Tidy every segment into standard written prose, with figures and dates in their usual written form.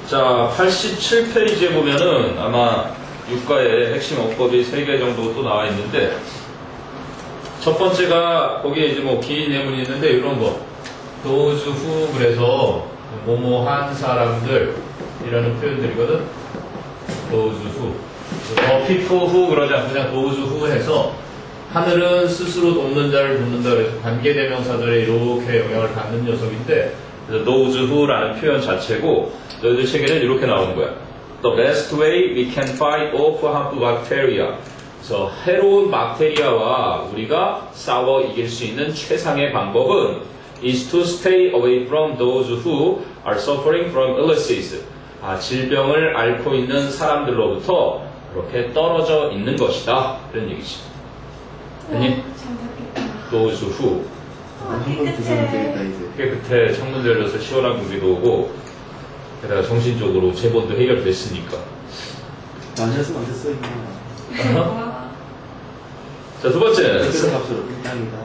자, 87페이지에 보면은 아마 유가의 핵심 어법이 3개 정도 또 나와 있는데, 첫 번째가 거기에 이제 뭐 긴 예문이 있는데 이런 거. those who, 그래서 뭐뭐한 사람들이라는 표현들이거든. those who. people who 그러지 않고 그냥 those who 해서 하늘은 스스로 돕는 자를 돕는다 그래서 관계대명사들에 이렇게 영향을 받는 녀석인데, 그래서 those who라는 표현 자체고 너희들 책에는 이렇게 나오는 거야. The best way we can fight off harmful bacteria. 그래서 해로운 박테리아와 우리가 싸워 이길 수 있는 최상의 방법은 is to stay away from those who are suffering from illnesses. 질병을 앓고 있는 사람들로부터 그렇게 떨어져 있는 것이다. 그런 얘기지. 아니? those who. 깨끗해 창문 열려서 시원한 공기도 오고 게다가 정신적으로 재본도 해결됐으니까. 앉았으면 앉았어 임마. 자, 두 번째. 값으로 땅이다.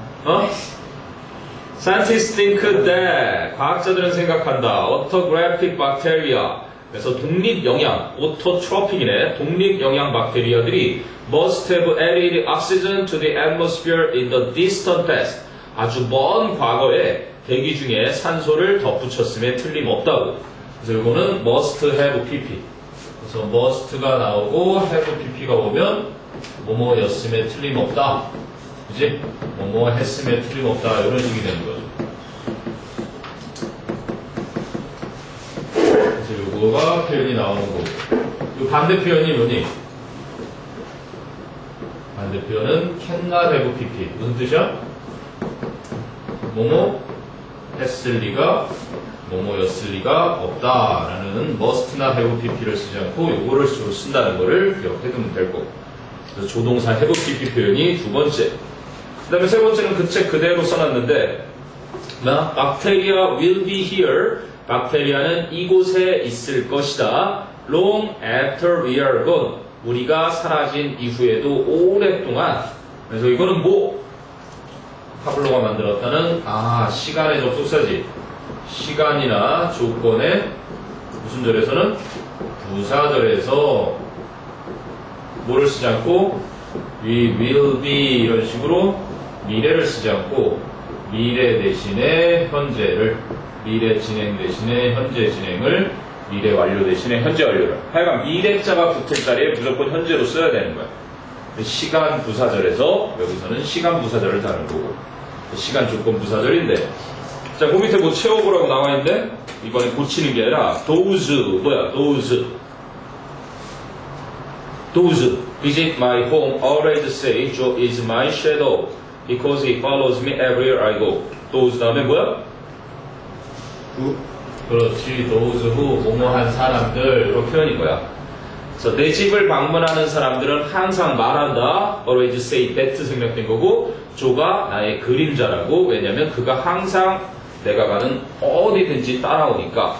Scientists think that 과학자들은 생각한다. Autographic bacteria. 그래서 독립영양, autotropic이네. 독립영양 박테리아들이 must have added oxygen to the atmosphere in the distant past. 아주 먼 과거에 대기 중에 산소를 덧붙였음에 틀림없다고. 그래서 이거는 must have pp. 그래서 must가 나오고 have pp가 오면 뭐뭐였음에 틀림없다. 그지? 뭐뭐 했음에 틀림없다. 이런 식이 되는 거죠. 그래서 요거가 표현이 나오는 거고. 요 반대 표현이 뭐니? 반대 표현은 cannot have pp. 무슨 뜻이야? 뭐뭐 했을 리가 뭐뭐였을 리가 없다라는 must나 have pp를 쓰지 않고 요거를 주로 쓴다는 거를 기억해 두면 될 거고. 그래서 조동사 have pp 표현이 두 번째. 그 다음에 세 번째는 그 책 그대로 써놨는데, Bacteria will be here. 박테리아는 이곳에 있을 것이다. Long after we are gone. 우리가 사라진 이후에도 오랫동안. 그래서 이거는 뭐? 파블로가 만들었다는 시간의 접속사지. 시간이나 조건의 무슨 절에서는 부사절에서 뭐를 쓰지 않고 we will be 이런 식으로 미래를 쓰지 않고 미래 대신에 현재를, 미래 진행 대신에 현재 진행을, 미래 완료 대신에 현재 완료를. 하여간 미래자가 붙을 자리에 무조건 현재로 써야 되는 거야. 시간 부사절에서 여기서는 시간 부사절을 다룬 거고, 시간 조건 부사절인데, 자, 그 밑에 뭐 채워보라고 나와 있는데 이번에 고치는 게 아니라 those 뭐야? those visit my home always say Joe is my shadow because he follows me everywhere I go. those 다음에 뭐야? 그렇지. those who 뭐뭐한 사람들 이런 표현인 거야. 그래서 내 집을 방문하는 사람들은 항상 말한다. always say that 생략된 거고, 조가 나의 그림자라고. 왜냐면 그가 항상 내가 가는 어디든지 따라오니까.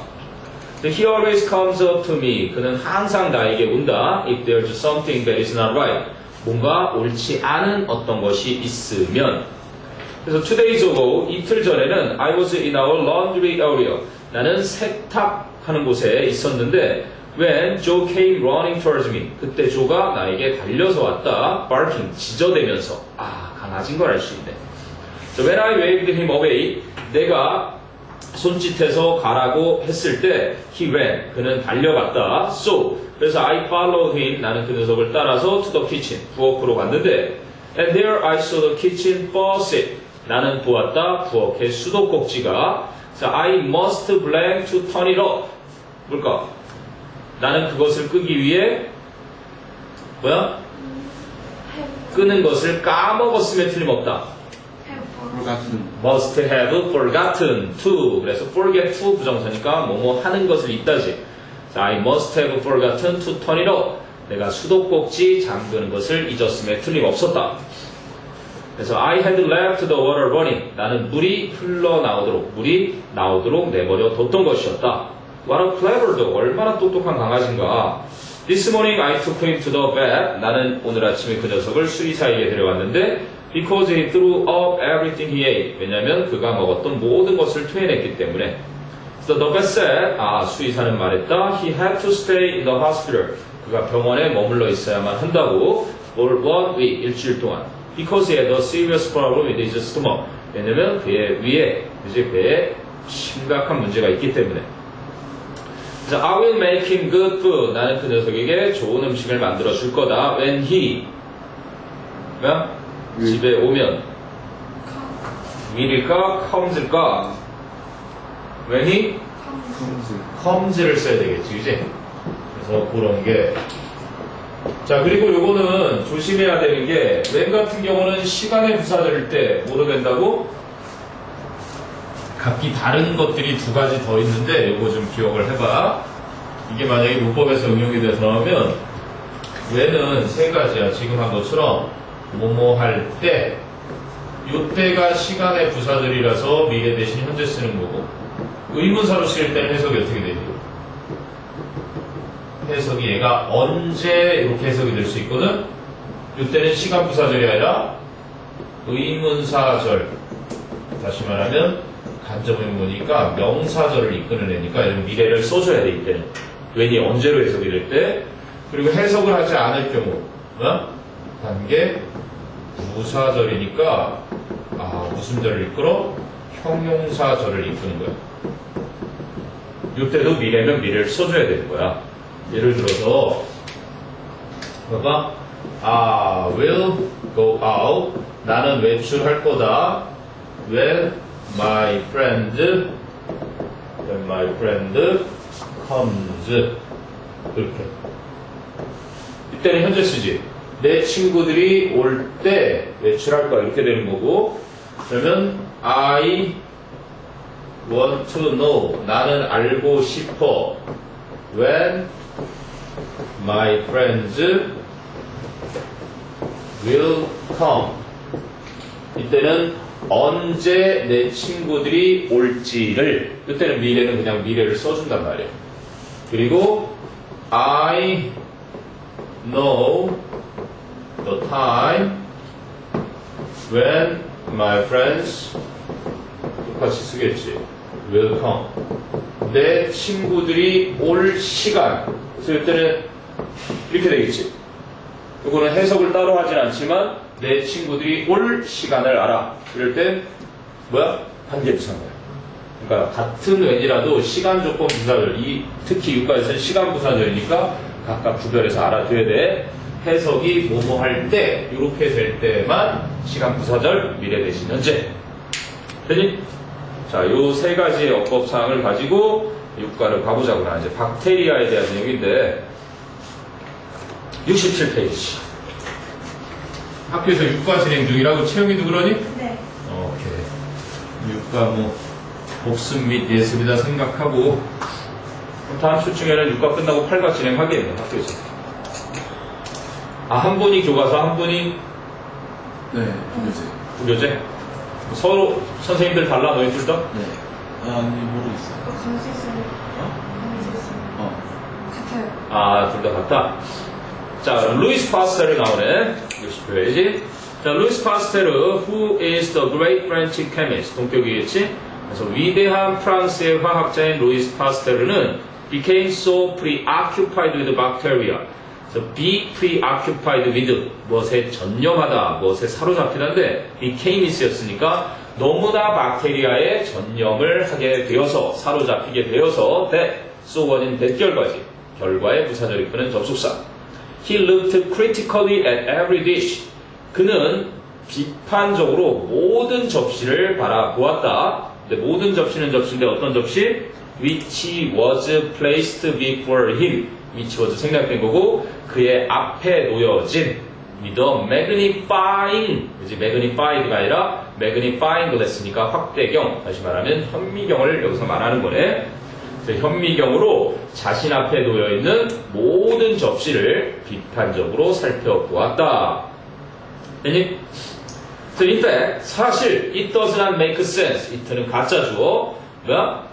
He always comes up to me. 그는 항상 나에게 온다. If there's something that is not right. 뭔가 옳지 않은 어떤 것이 있으면. 그래서 2 days ago, 이틀 전에는 I was in our laundry area. 나는 세탁하는 곳에 있었는데 when Joe came running towards me. 그때 조가 나에게 달려서 왔다. barking, 짖어대면서. 강아지인 걸 알 수 있네. So when I waved him away, 내가 손짓해서 가라고 했을 때 he ran, 그는 달려갔다. So, 그래서 I followed him, 나는 그 녀석을 따라서 to the kitchen, 부엌으로 갔는데 and there I saw the kitchen faucet. 나는 보았다, 부엌의 수도꼭지가. So I must blank to turn it off. 뭘까? 나는 그것을 끄기 위해 뭐야? 끄는 것을 까먹었음에 틀림없다. must have forgotten to. 그래서 forget to 부정사니까 뭐뭐 하는 것을 잊다지. I must have forgotten to turn it off. 내가 수도꼭지 잠그는 것을 잊었음에 틀림없었다. 그래서 I had left the water running. 나는 물이 나오도록 내버려 뒀던 것이었다. What a clever dog. 얼마나 똑똑한 강아지인가. This morning I took him to the vet. 나는 오늘 아침에 그 녀석을 수의사에게 데려왔는데 because he threw up everything he ate. 왜냐하면 그가 먹었던 모든 것을 토해냈기 때문에. So the vet said, 수의사는 말했다. He had to stay in the hospital. 그가 병원에 머물러 있어야만 한다고. For 1 week, 일주일 동안. Because he had a serious problem with his stomach. 왜냐면 그의 위에, 이제 배에 심각한 문제가 있기 때문에. So I will make him good food. 나는 그 녀석에게 좋은 음식을 만들어 줄 거다. When he, 뭐야? 집에 오면. will일까? comes일까? When he comes를 써야 되겠지, 그지? 그래서 그런 게. 자, 그리고 요거는 조심해야 되는 게, when 같은 경우는 시간에 부사절일 때 뭐로 된다고? 각기 다른 것들이 두 가지 더 있는데, 요거 좀 기억을 해봐. 이게 만약에 문법에서 응용이 돼서 나오면, when은 세 가지야. 지금 한 것처럼, 뭐뭐 할 때, 요때가 시간의 부사절이라서 미래 대신 현재 쓰는 거고, 의문사로 쓰일 때는 해석이 어떻게 되지? 해석이 얘가 언제 이렇게 해석이 될 수 있거든? 이때는 시간 부사절이 아니라 의문사절. 다시 말하면 간접 의문이니까 명사절을 이끄는 애니까 이런 미래를 써줘야 돼 이때는. 왠이 언제로 해석이 될 때. 그리고 해석을 하지 않을 경우 단계 부사절이니까 무슨 절을 이끌어? 형용사절을 이끄는 거야. 이때도 미래면 미래를 써줘야 되는 거야. 예를 들어서 봐봐. will go out. 나는 외출할 거다. when my friend comes. 이렇게. 이때는 현재 쓰지. 내 친구들이 올 때 외출할 거야. 이렇게 되는 거고. 그러면 I want to know. 나는 알고 싶어. When my friends will come. 이때는 언제 내 친구들이 올지를. 이때는 미래는 그냥 미래를 써준단 말이야. 그리고 I know the time when my friends 똑같이 쓰겠지. will come. 내 친구들이 올 시간. 그래서 이때는 이렇게 되겠지. 이거는 해석을 따로 하진 않지만 내 친구들이 올 시간을 알아. 이럴 때 뭐야? 관계부사인 거야. 그러니까 같은 왠이라도 시간 조건 부사절, 특히 유가에서는 시간 부사절이니까 각각 구별해서 알아둬야 돼. 해석이 뭐뭐 할 때, 이렇게 될 때만 시간 부사절, 미래 대신 현재. 되니? 자, 요 세 가지의 어법사항을 가지고 유가를 가보자고요. 이제 박테리아에 대한 내용인데 67페이지. 학교에서 육과 진행 중이라고. 채영이도 그러니? 네. 오케이. 육과 복습 및 예습이다 생각하고 다음 주 중에는 육과 끝나고 8과 진행하겠네요. 학교에서. 한 분이 교과서, 한 분이 네, 부교재. 부교재? 서로 선생님들 달라, 너희 둘 다? 네. 아니, 모르겠어요. 강세쌤. 같아요. 둘 다 같다. 자, 루이스 파스텔이 나오네. 60페이지. 자, 루이스 파스텔, who is the great French chemist? 동격이겠지? 그래서 위대한 프랑스의 화학자인 루이스 파스텔은 became so preoccupied with bacteria. 그래서 be preoccupied with 무엇에 전념하다, 무엇에 사로잡히다인데 became이 쓰였으니까 너무나 박테리아에 전념을 하게 되어서, 사로잡히게 되어서 that, so 원인 that 결과지. 결과의 부사절이 끄는 접속사. He looked critically at every dish. 그는 비판적으로 모든 접시를 바라보았다. 근데 모든 접시는 접시인데 어떤 접시? Which was placed before him. which was 생략된 거고 그의 앞에 놓여진 the magnifying, 그지? magnifyed가 아니라 magnifying glass니까 확대경, 다시 말하면 현미경을 여기서 말하는 거네. 그래서 현미경으로 자신 앞에 놓여있는 모든 접시를 비판적으로 살펴보았다. 아니? So in fact, 사실 it does not make sense. it는 가짜 주어. 뭐야?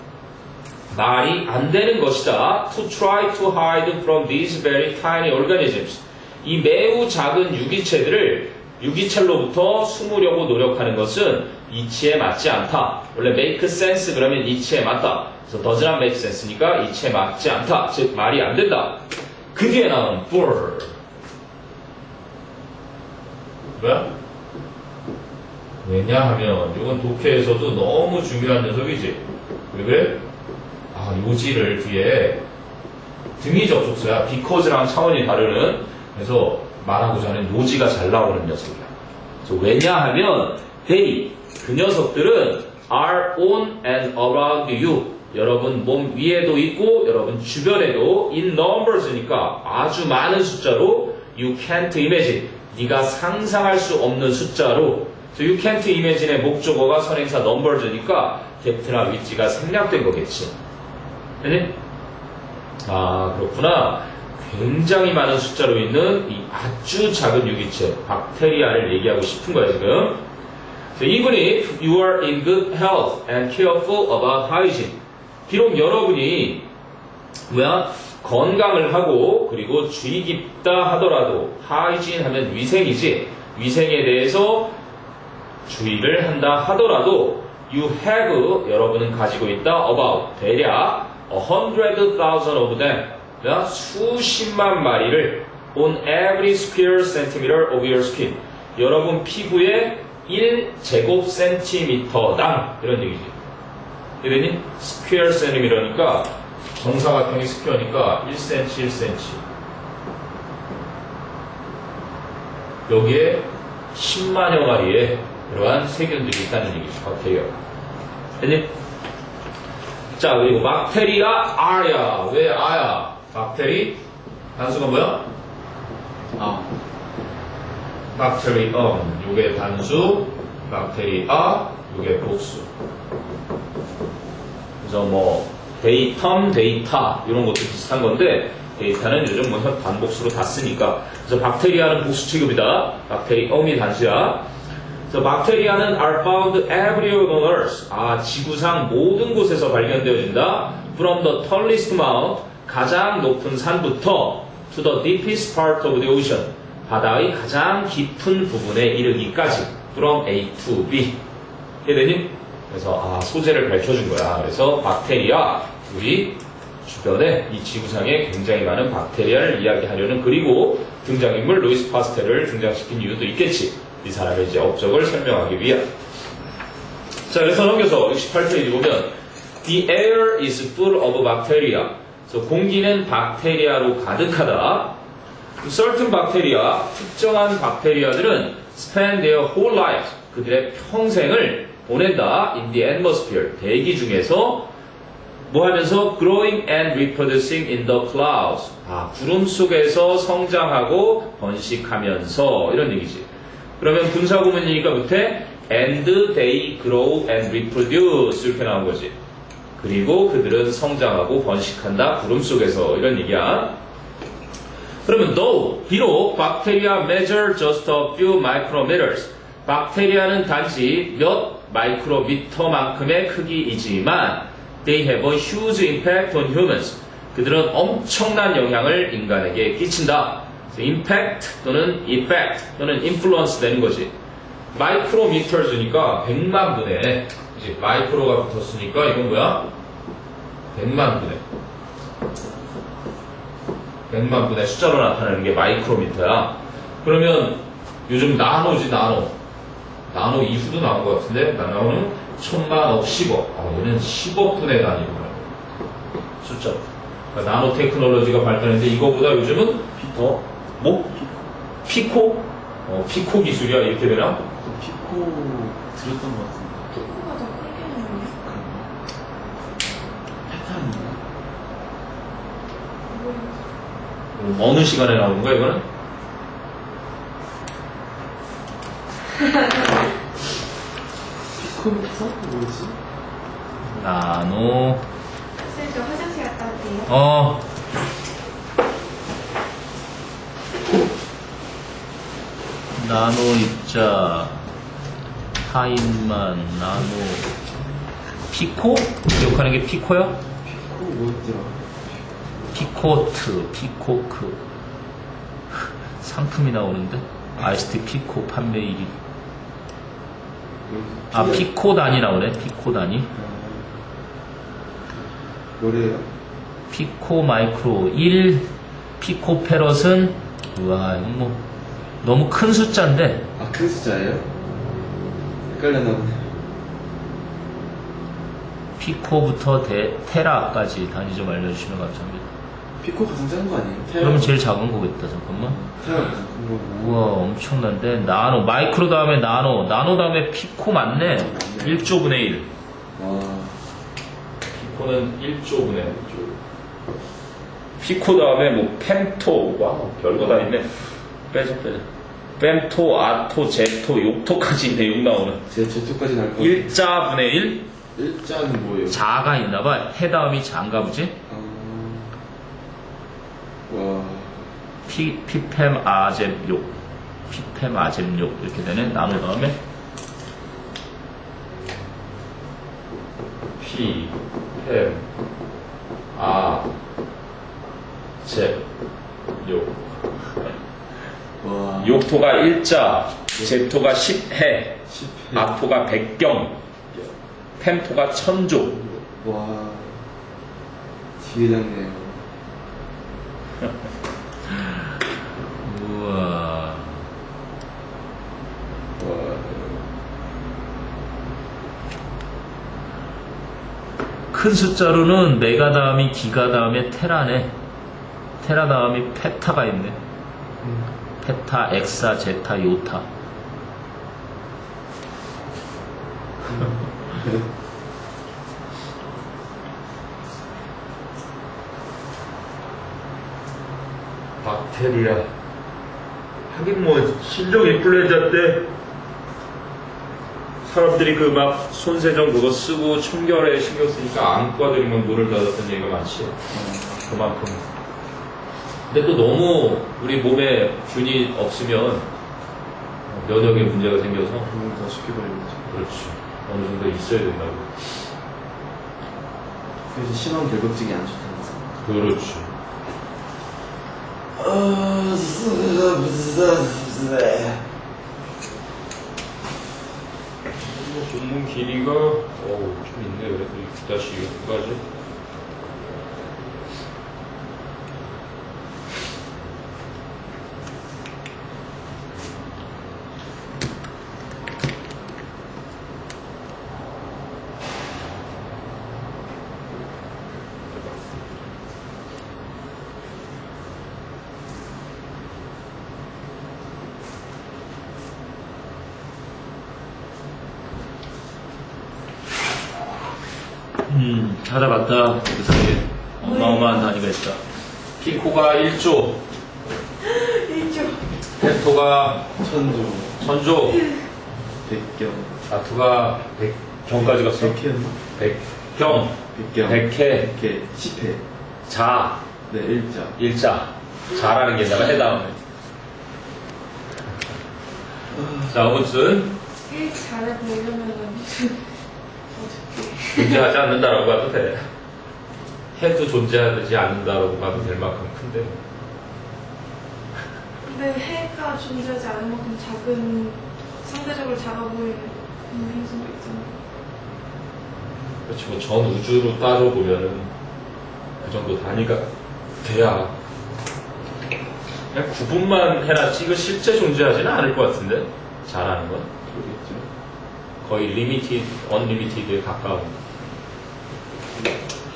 말이 안 되는 것이다. To try to hide from these very tiny organisms. 이 매우 작은 유기체들을 유기체로부터 숨으려고 노력하는 것은 이치에 맞지 않다. 원래 make sense 그러면 이치에 맞다. 그래서 does not make sense니까 이체 맞지 않다. 즉 말이 안 된다. 그 뒤에 나온 for. 뭐야? 왜냐하면 이건 독해에서도 너무 중요한 녀석이지. 왜 그래? 아, 요지를 뒤에 등위 접속사야. because랑 차원이 다르는. 그래서 말하고자 하는 요지가 잘 나오는 녀석이야. 그래서 왜냐하면 they, 그 녀석들은 are on and around you. 여러분 몸 위에도 있고 여러분 주변에도 in numbers니까 아주 많은 숫자로 you can't imagine. 네가 상상할 수 없는 숫자로. 그래서 you can't imagine의 목적어가 선행사 numbers니까 depth나 위치가 생략된 거겠지. 네? 아, 그렇구나. 굉장히 많은 숫자로 있는 이 아주 작은 유기체, 박테리아를 얘기하고 싶은 거야, 지금. So even if you are in good health and careful about hygiene, 비록 여러분이 뭐야? 건강을 하고 그리고 주의 깊다 하더라도 hygiene 하면 위생이지. 위생에 대해서 주의를 한다 하더라도 you have, 여러분은 가지고 있다 about, 대략 100,000 of them, 수십만 마리를 on every square centimeter of your skin, 여러분 피부에 1제곱센티미터당 이런 얘기지. 이해되니? square centimeter니까 정사각형이 스퀘어니까 1cm 1cm 여기에 10만여 마리의 이러한 세균들이 있다는 얘기죠. 박테리아. 됐니? 자, 그리고 박테리아 R야. 왜 R야? 박테리 단수가 뭐야? 박테리엄. 요게 단수, 박테리아, 요게 복수. 그래서 뭐 데이텀, 데이터 이런 것도 비슷한 건데 데이터는 요즘 뭐 반복수로 다 쓰니까. 그래서 박테리아는 복수 취급이다. 박테리엄이 단수야. 그래서 박테리아는 are found everywhere on earth. 아, 지구상 모든 곳에서 발견되어진다. From the tallest mount, 가장 높은 산부터 to the deepest part of the ocean, 바다의 가장 깊은 부분에 이르기까지. From A to B. 이해되니? 그래서 소재를 밝혀준 거야. 그래서 박테리아, 우리 주변에 이 지구상에 굉장히 많은 박테리아를 이야기하려는, 그리고 등장인물 루이스 파스텔을 등장시킨 이유도 있겠지. 이 사람의 이제 업적을 설명하기 위한. 자, 그래서 넘겨서 68페이지 보면 The air is full of bacteria. 그래서 공기는 박테리아로 가득하다. Certain bacteria, 특정한 박테리아들은 spend their whole life, 그들의 평생을 보낸다. In the atmosphere, 대기 중에서 뭐 하면서 growing and reproducing in the clouds. 구름 속에서 성장하고 번식하면서 이런 얘기지. 그러면 분사구문이니까 밑에 and they grow and reproduce 이렇게 나온 거지. 그리고 그들은 성장하고 번식한다. 구름 속에서 이런 얘기야. 그러면 though, 비록 bacteria measure just a few micrometers, 박테리아는 단지 몇 마이크로미터만큼의 크기이지만 they have a huge impact on humans. 그들은 엄청난 영향을 인간에게 끼친다. impact 또는 effect 또는 influence 되는 거지. 마이크로미터즈니까 100만 분의, 이제 마이크로가 붙었으니까 이건 뭐야? 100만 분의. 100만 분의 숫자로 나타내는 게 마이크로미터야. 그러면 요즘 나노지, 나노. 나노 이후도 나온 것 같은데, 나노는 1000만, 억, 10억. 얘는 10억 분의 단위로 숫자. 그러니까 나노 테크놀로지가 발전했는데 이거보다 요즘은 더 뭐? 피코? 피코 기술이야, 이렇게 되나? 피코 들었던 것 같은데. 피부가 더 크게 나오네. 패턴인가? 어느 시간에 나오는 거야, 이거는? 피코미터? 뭐지? 나노. 쌤, 저 화장실 갔다 올게요. 나노 입자, 타임만, 나노, 피코? 기억하는 게 피코야? 피코 뭐였더라? 피코트, 피코크. 상품이 나오는데? 아이스티 피코 판매 1위. 피코 단위 나오네, 피코 단위. 뭐래요? 피코 마이크로 1 피코 페럿은 우와 이건 뭐 너무 큰 숫자인데 아, 큰 숫자예요? 헷갈렸나 보네. 피코부터 테라까지 단위 좀 알려주시면 감사합니다. 피코 가장 작은 거 아니에요? 그러면 제일 작은 거겠다. 잠깐만. 테라 가장 큰 거고. 우와 엄청난데 나노 마이크로 다음에 나노 다음에 피코 맞네. 1조분의 1. 와. 피코는 1조분의 1. 피코 다음에 뭐 펜토 와 별거 다 있네. 빼자. 펜토, 아토, 제토, 욕토까지 있네. 욕 나오는. 제 제토까지 날 거. 1자분의 1? 일자는 뭐예요? 자가 있나봐. 해 다음이 자인가 보지? 와. 피팸 아젬욕 이렇게 되네. 나노 다음에 피팸 아젬욕 와. 욕토가 1자, 제토가 10해, 10회. 아토가 100경, 펜토가 1000조. 와. 뒤에 잡네요. 우와. 와. 큰 숫자로는 메가 다음이 기가 다음에 테라네. 테라 다음이 페타가 있네. 페타, 엑사, 제타, 요타. 박테리아. 하긴 뭐 신종 인플루엔자 때 사람들이 그 막 손세정 그거 쓰고 청결에 신경 쓰니까 안과들이면 문을 닫았던 얘기가 많지. 그만큼. 근데 또 너무 우리 몸에 균이 없으면 면역에 문제가 생겨서 그럼 더 쉽게 걸리죠. 그렇지. 어느 정도 있어야 된다고. 그래서 심한 결벽증이 안 좋다면서. 그렇지. 본문 길이가 좀 있네. 그래도 다시 여기까지. 찾아봤다. 그 사이에 어마어마한 단위가 있다. 피코가 1조, 1조. 펜토가 천조. 1000조, 백경. 아투가 100경까지 갔어. 백현. 100경, 백경. 100회, 백회. 10회. 자, 네, 일자. 일자. 자라는 게 있다가 해 다음에. 자, 아무튼 1 잘해 보이려면은 어떻게. 존재하지 않는다라고 봐도 돼. 해도 존재하지 않는다라고 봐도 될 만큼 큰데. 근데 해가 존재하지 않은 만큼 작은, 상대적으로 작아 보이는 행성도 있잖아. 그렇지, 뭐 전 우주로 따져보면은 그 정도 단위가 돼야. 그냥 구분만 해놨지, 이거 실제 존재하지는 않을 것 같은데? 잘하는 건. 그러겠죠. 거의 리미티드, 언리미티드에 가까운.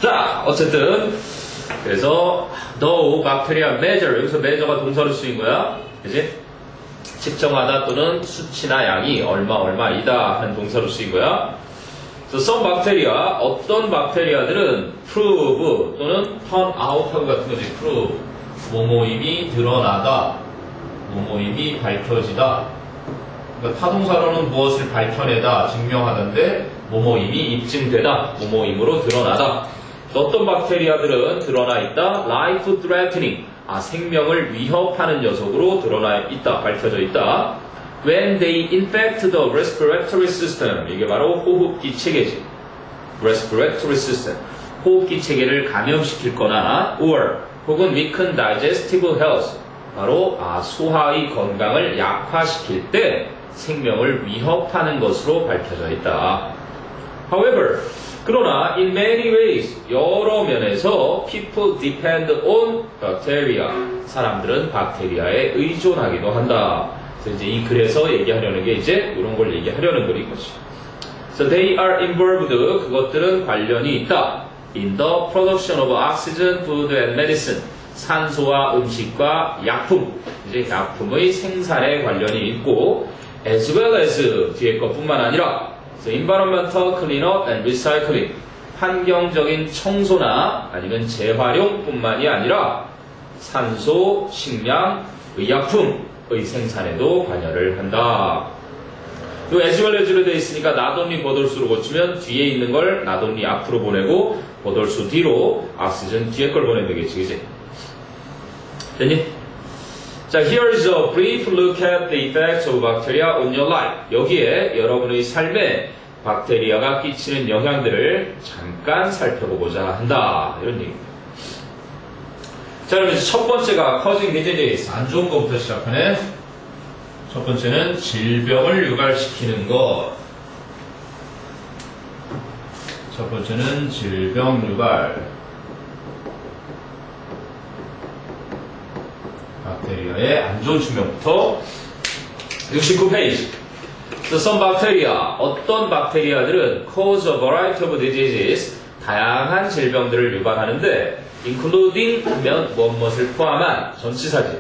자, 어쨌든. 그래서, no bacteria measure. 여기서 measure가 동사로 쓰인 거야. 그지? 측정하다 또는 수치나 양이 얼마이다 하는 동사로 쓰인 거야. So some bacteria, 어떤 박테리아들은 prove 또는 turn out 하고 같은 거지. prove. 뭐뭐임이 드러나다. 뭐뭐임이 밝혀지다. 그러니까 타동사로는 무엇을 밝혀내다, 증명하던데 뭐뭐임이 입증되다, 뭐뭐임으로 드러나다. 어떤 박테리아들은 드러나 있다. life threatening. 생명을 위협하는 녀석으로 드러나 있다, 밝혀져 있다. When they infect the respiratory system. 이게 바로 호흡기 체계지. respiratory system. 호흡기 체계를 감염시킬 거나 or 혹은 weaken digestive health. 바로 소화의 건강을 약화시킬 때 생명을 위협하는 것으로 밝혀져 있다. However, 그러나 in many ways 여러 면에서 people depend on bacteria 사람들은 박테리아에 의존하기도 한다. 그래서 이제 이 글에서 얘기하려는 게 이제 이런 걸 얘기하려는 글인 것이. So they are involved 그것들은 관련이 있다. In the production of oxygen, food and medicine 산소와 음식과 약품 이제 약품의 생산에 관련이 있고 as well as 뒤에 것뿐만 아니라 So environmental cleanup and recycling 환경적인 청소나 아니면 재활용뿐만이 아니라 산소, 식량, 의약품의 생산에도 관여를 한다. 또 as well as로 되어 있으니까 not only but also로 고치면 뒤에 있는 걸 not only 앞으로 보내고 but also 뒤로 oxygen 뒤에 걸 보내면 되겠지, 그지? 됐니? 자, here is a brief look at the effects of bacteria on your life. 여기에 여러분의 삶에 박테리아가 끼치는 영향들을 잠깐 살펴보고자 한다. 이런 얘기입니다. 자, 그럼 이제 첫 번째가 causing disease. 안 좋은 것부터 시작하네. 첫 번째는 질병을 유발시키는 것. 첫 번째는 질병 유발. 박테리아의 안 좋은 측면부터 69페이지. So some bacteria, 어떤 박테리아들은 cause a variety of diseases, 다양한 질병들을 유발하는데 including 하면 무엇을 포함한 전치사지.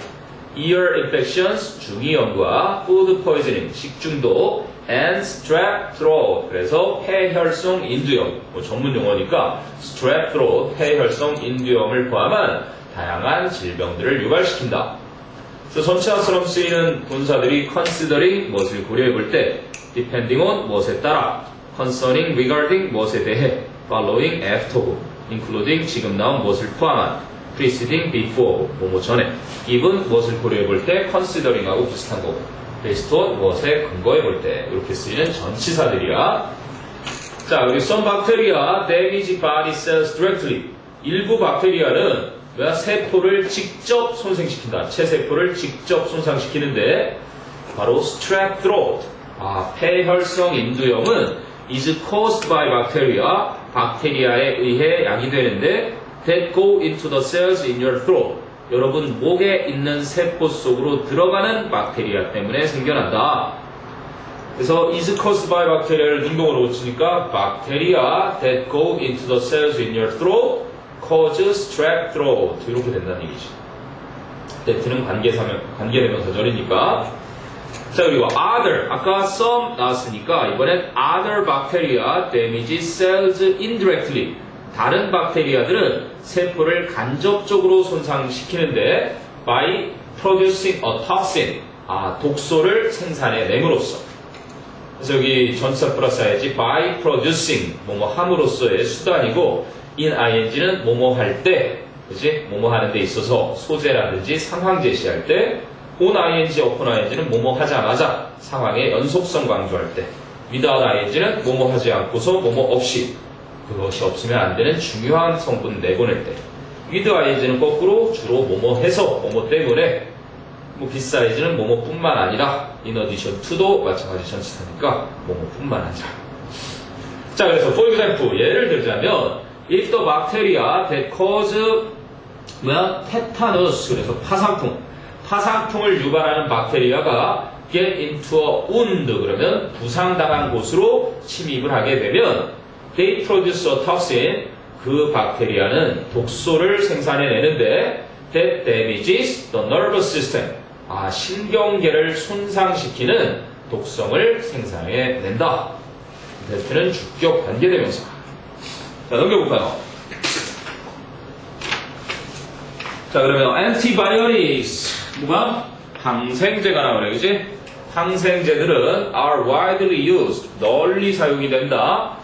ear infections, 중이염과 food poisoning, 식중독 and strep throat, 그래서 폐혈성 인두염, 전문 용어니까 strep throat, 폐혈성 인두염을 포함한 다양한 질병들을 유발시킨다. 그래서 전치사처럼 쓰이는 분사들이 considering 무엇을 고려해 볼 때, depending on 무엇에 따라, concerning regarding 무엇에 대해, following after, including 지금 나온 무엇을 포함한, preceding before 뭐뭐 전에, given 무엇을 고려해 볼 때 considering하고 비슷한 거고, based on 무엇에 근거해 볼 때 이렇게 쓰이는 전치사들이야. 자, 그리고 some bacteria damage body cells directly. 일부 박테리아는 세포를 직접 손상시킨다. 체세포를 직접 손상시키는데 바로 strep throat, 폐혈성 인두염은 is caused by bacteria, 박테리아에 의해 야기되는데 that go into the cells in your throat. 여러분 목에 있는 세포 속으로 들어가는 박테리아 때문에 생겨난다. 그래서 is caused by bacteria를 능동으로 고치니까 bacteria that go into the cells in your throat cause strep throat 이렇게 된다는 얘기지. that는 관계대명사절이니까. 자, 그리고 other 아까 some 나왔으니까 이번엔 other bacteria damage cells indirectly. 다른 박테리아들은 세포를 간접적으로 손상시키는데 by producing a toxin, 독소를 생산해냄으로써. 그래서 여기 전치사 플러스 해야지 by producing, 뭐뭐 함으로써의 수단이고 in ing는 뭐뭐 할 때, 그지? 뭐뭐 하는 데 있어서 소재라든지 상황 제시할 때, on ing, upon ing는 뭐뭐 하자마자 상황의 연속성 강조할 때, without ing는 뭐뭐 하지 않고서 뭐뭐 없이, 그것이 없으면 안 되는 중요한 성분 내보낼 때, with ing는 거꾸로 주로 뭐뭐 해서 뭐뭐 때문에, 뭐 beside는 뭐뭐뿐만 아니라 in addition to도 마찬가지 전치사니까 뭐뭐뿐만 아니라. 자, 그래서 for example 예를 들자면 if the bacteria that cause tetanus, 그래서 파상풍을 유발하는 박테리아가 get into a wound, 그러면 부상당한 곳으로 침입을 하게 되면 they produce a toxin, 그 박테리아는 독소를 생산해내는데 that damages the nervous system, 신경계를 손상시키는 독성을 생산해낸다. that는 주격 관계대명사. 자, 넘겨볼까요? 자, 그러면 antibiotics, 뭐가? 항생제가 나오네, 그지? 항생제들은 are widely used, 널리 사용이 된다.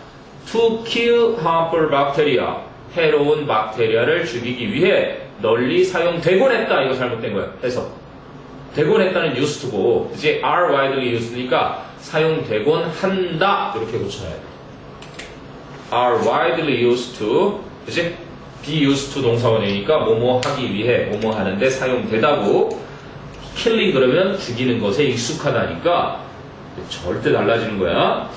to kill harmful bacteria, 해로운 박테리아를 죽이기 위해 널리 사용되곤 했다. 이거 잘못된 거야. 해석. 되곤 했다는 used to고, 이제 are widely used니까 사용되곤 한다. 이렇게 고쳐야 돼. are widely used to, 그치? be used to 동사원이니까 뭐뭐 하기 위해, 뭐뭐 하는데 사용되다고. killing 그러면 죽이는 것에 익숙하다니까 절대 달라지는 거야.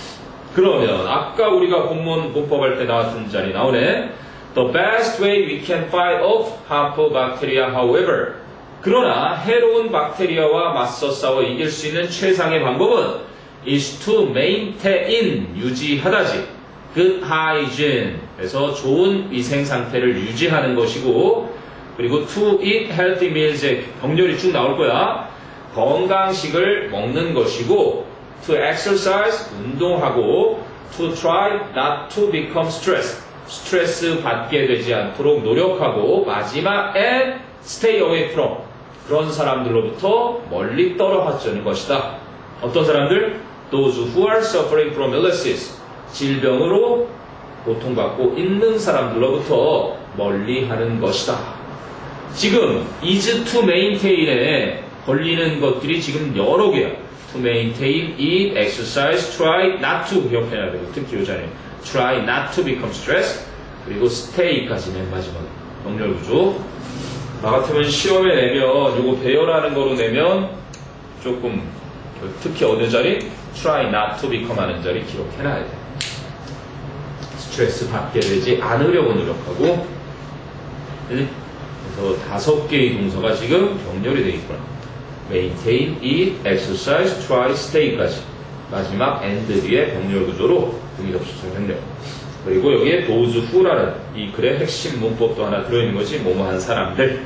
그러면 아까 우리가 본문 문법할 때 나왔던 자리 나오네. The best way we can fight off harmful bacteria, however. 그러나 해로운 박테리아와 맞서 싸워 이길 수 있는 최상의 방법은 is to maintain, 유지하다지. good hygiene, 그래서 좋은 위생 상태를 유지하는 것이고, 그리고 to eat healthy meals, 병렬이 쭉 나올 거야. 건강식을 먹는 것이고, to exercise, 운동하고, to try not to become stressed, 스트레스 받게 되지 않도록 노력하고, 마지막 and stay away from, 그런 사람들로부터 멀리 떨어지는 것이다. 어떤 사람들? Those who are suffering from illnesses, 질병으로 고통받고 있는 사람들로부터 멀리 하는 것이다. 지금 is to maintain에 걸리는 것들이 지금 여러 개야. To maintain, eat, exercise, try not to, 기억해야 되고, 특히 이 자리에 try not to become stressed, 그리고 stay까지 맨 마지막 병렬 구조. 나 같으면 시험에 내면 요거 배열하는 거로 내면 조금, 특히 어느 자리? try not to become 하는 자리 기록해놔야 돼. 스트레스 받게 되지 않으려고 노력하고. 그래서 5개의 동사가 지금 병렬이 되어 있구나. maintain, eat, exercise, try, stay까지. 마지막 and 뒤에 병렬 구조로 등기접수성 병렬. 그리고 여기에 those who라는 이 글의 핵심 문법도 하나 들어있는 것이 뭐뭐한 사람들.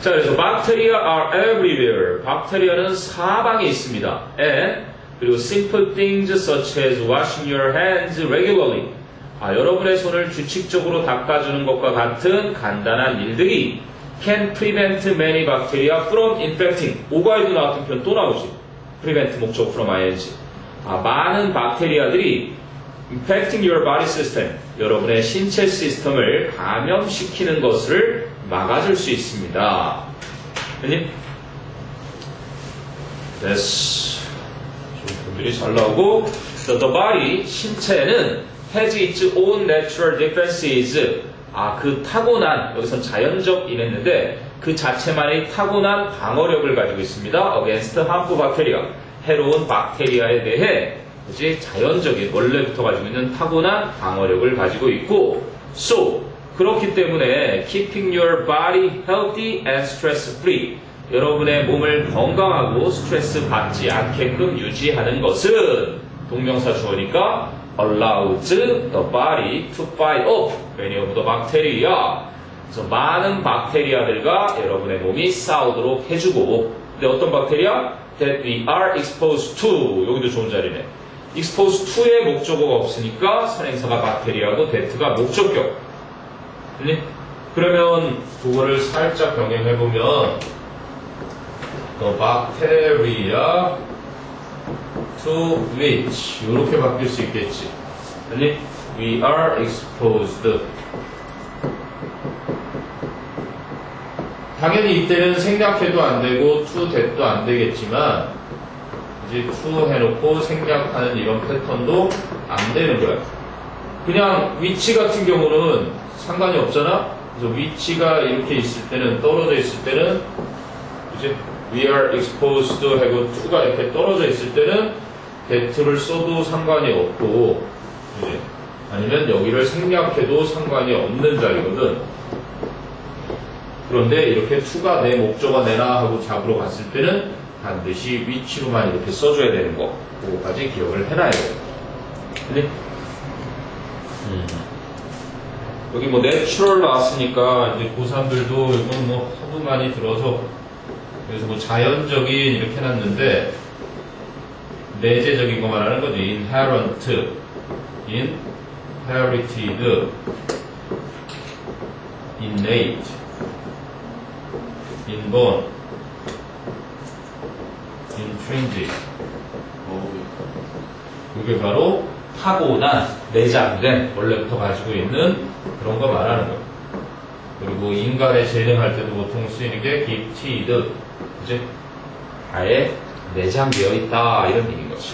자, 그래서 bacteria are everywhere. 박테리아는 사방에 있습니다. And 그리고 simple things such as washing your hands regularly. 여러분의 손을 규칙적으로 닦아주는 것과 같은 간단한 일들이 can prevent many bacteria from infecting. 오가에도 나왔던 편 또 나오지. prevent 목적 from ing. 많은 박테리아들이 infecting your body system. 여러분의 신체 시스템을 감염시키는 것을 막아줄 수 있습니다. 됐니? 됐어. 분들이 잘 나오고. The body, 신체는 has its own natural defenses. 그 타고난, 여기선 자연적 이랬는데 그 자체만의 타고난 방어력을 가지고 있습니다. against harmful bacteria. 해로운 박테리아에 대해 이제 자연적인 원래부터 가지고 있는 타고난 방어력을 가지고 있고, so 그렇기 때문에 keeping your body healthy and stress free. 여러분의 몸을 건강하고 스트레스 받지 않게끔 유지하는 것은 동명사 주어니까 allows the body to fight off many of the bacteria. 그래서 많은 박테리아들과 여러분의 몸이 싸우도록 해주고. 근데 어떤 박테리아? That we are exposed to. 여기도 좋은 자리네. exposed to의 목적어가 없으니까 선행사가 박테리아고 that가 목적격. 그러면 그거를 살짝 변경해보면 the bacteria to which 이렇게 바뀔 수 있겠지. we are exposed. 당연히 이때는 생략해도 안 되고 to that도 안 되겠지만 이제 to 해놓고 생략하는 이런 패턴도 안 되는 거야. 그냥 위치 같은 경우는 상관이 없잖아. 그래서 위치가 이렇게 있을 때는, 떨어져 있을 때는 이제 we are exposed 하고 to가 이렇게 떨어져 있을 때는 that를 써도 상관이 없고, 이제 아니면 여기를 생략해도 상관이 없는 자리거든. 그런데 이렇게 to가 내 목적어 내놔 하고 잡으러 갔을 때는 반드시 위치로만 이렇게 써줘야 되는 거. 그거까지 기억을 해놔야 돼요. 근데 여기 뭐 내추럴 나왔으니까 이제 고3들도 이건 뭐 하도 많이 들어서 그래서 뭐 자연적인 이렇게 해놨는데 내재적인 거 말하는 거지. inherent, inherited, innate, inborn, intrinsic. 이게 바로 타고난, 내장된, 원래부터 가지고 있는 그런 거 말하는 거예요. 그리고 인간의 재능할 때도 보통 쓰이는 게 gifted, 그지? 아예 내장되어 있다, 이런 얘기인 거지.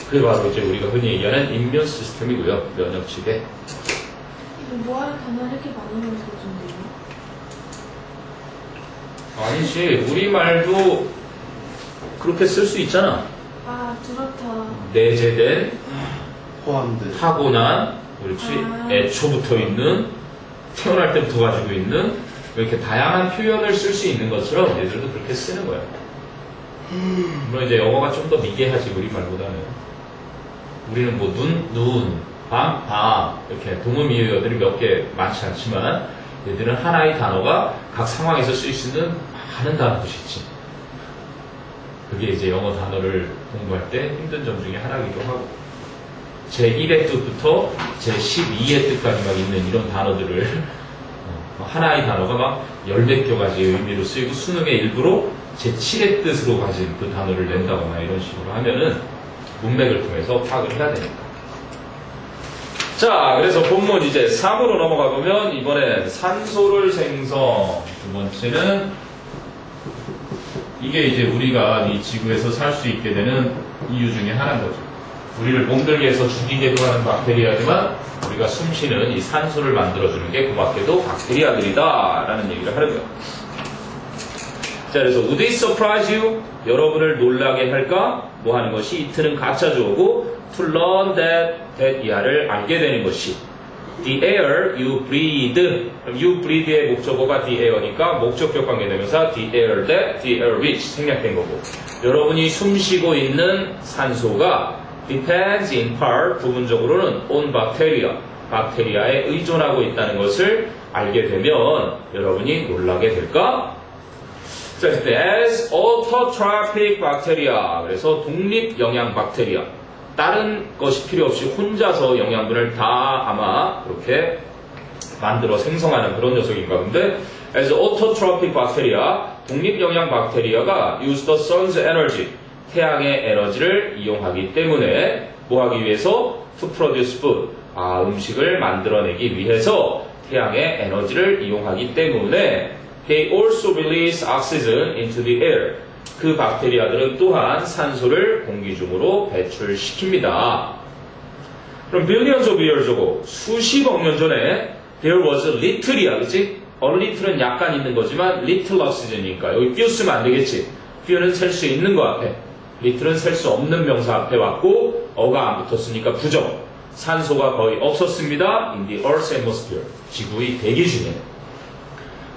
그게 바로 이제 우리가 흔히 얘기하는 인면 시스템이고요. 면역치대. 이거 뭐하러 단어를 이렇게 많이 넣어서 준대요? 아니지, 우리말도 그렇게 쓸 수 있잖아. 아, 뚜렷한. 내재된, 포함된. 타고난, 그렇지, 아. 애초부터 있는, 태어날 때부터 가지고 있는, 이렇게 다양한 표현을 쓸 수 있는 것처럼 얘들도 그렇게 쓰는 거야. 물론 이제 영어가 좀 더 미개하지, 우리말보다는. 우리는 뭐 눈, 밤, 이렇게 동음이어들이 몇 개 많지 않지만, 얘들은 하나의 단어가 각 상황에서 쓸 수 있는 많은 단어들이 있지. 그게 이제 영어 단어를 공부할 때 힘든 점 중에 하나이기도 하고. 제1의 뜻부터 제12의 뜻까지 막 있는 이런 단어들을 하나의 단어가 막 10몇 가지의 의미로 쓰이고 수능에 일부러 제7의 뜻으로 가진 그 단어를 낸다거나 이런 식으로 하면은 문맥을 통해서 파악을 해야 되니까. 자, 그래서 본문 이제 3으로 넘어가 보면 이번엔 산소를 생성. 두 번째는 이게 이제 우리가 이 지구에서 살 수 있게 되는 이유 중에 하나인 거죠. 우리를 몸들게 해서 죽이게도 하는 박테리아지만 우리가 숨쉬는 이 산소를 만들어주는 게 그 밖에도 박테리아들이다 라는 얘기를 하는 거예요. 자, 그래서 would it surprise you? 여러분을 놀라게 할까? 뭐 하는 것이 it는 가짜 주어고 to learn that 이하를 알게 되는 것이 the air you breathe. 그럼 you breathe의 목적어가 the air니까 목적격 관계되면서 the air that, the air which 생략된 거고 여러분이 숨쉬고 있는 산소가 depends in part 부분적으로는 on bacteria 박테리아에 의존하고 있다는 것을 알게 되면 여러분이 놀라게 될까? 자, as autotrophic bacteria 그래서 독립 영양 박테리아 다른 것이 필요 없이 혼자서 영양분을 다 아마 그렇게 만들어 생성하는 그런 녀석인가 본데 as autotrophic bacteria 독립 영양 박테리아가 use the sun's energy 태양의 에너지를 이용하기 때문에 뭐 하기 위해서 to produce food 음식을 만들어내기 위해서 태양의 에너지를 이용하기 때문에 they also release oxygen into the air 그 박테리아들은 또한 산소를 공기 중으로 배출시킵니다. 그럼 billions of years ago 수십억 년 전에 there was a little이야 그치? a little은 약간 있는 거지만 little oxygen이니까 여기 few 쓰면 안 되겠지. few는 셀 수 있는 거 앞에 little은 셀 수 없는 명사 앞에 왔고 어가 안 붙었으니까 부정 산소가 거의 없었습니다. in the earth's atmosphere 지구의 대기 중에